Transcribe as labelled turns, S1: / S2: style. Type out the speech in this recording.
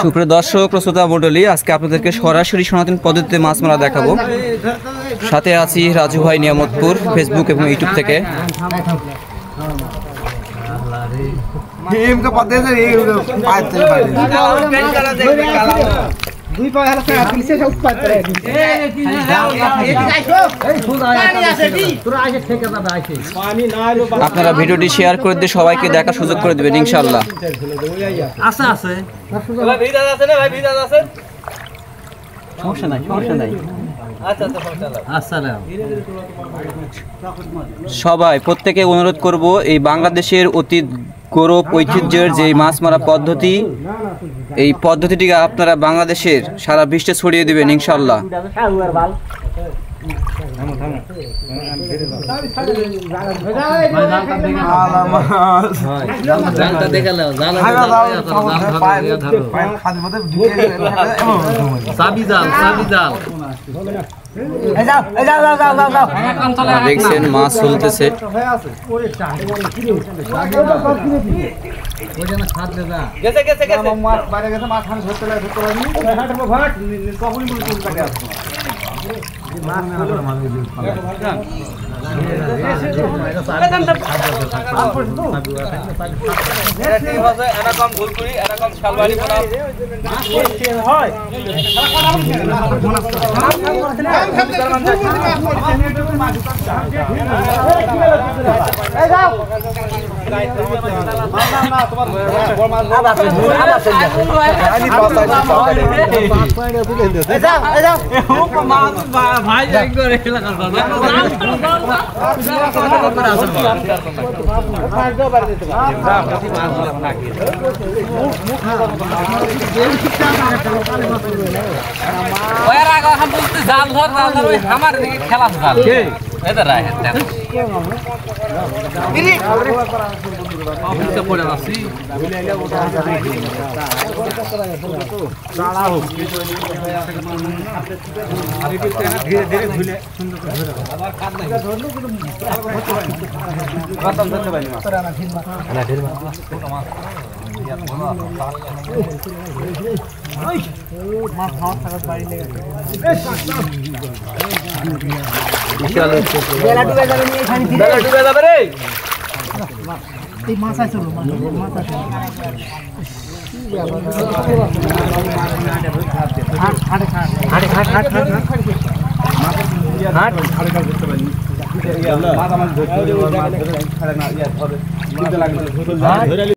S1: সুপ্রিয় দর্শক ও শ্রোতা মণ্ডলী, আজকে আপনাদেরকে সরাসরি সনাতন পদ্ধতিতে মাছ মারা দেখাবো। সাথে আছি রাজু ভাই নিয়ামতপুর, ফেসবুক এবং ইউটিউব থেকে। আপনারা ভিডিওটি শেয়ার করে দিয়ে সবাইকে দেখার সুযোগ করে দেবেন ইনশাআল্লাহ। সবাই প্রত্যেকে অনুরোধ করব, এই বাংলাদেশের অতি গৌরব ঐতিহ্যের যে মাছ মারা পদ্ধতি, এই পদ্ধতিটিকে আপনারা বাংলাদেশের সারা বিশ্বে ছড়িয়ে দেবেন ইনশাআল্লাহ। দেখছেন মাছ চলতেছে।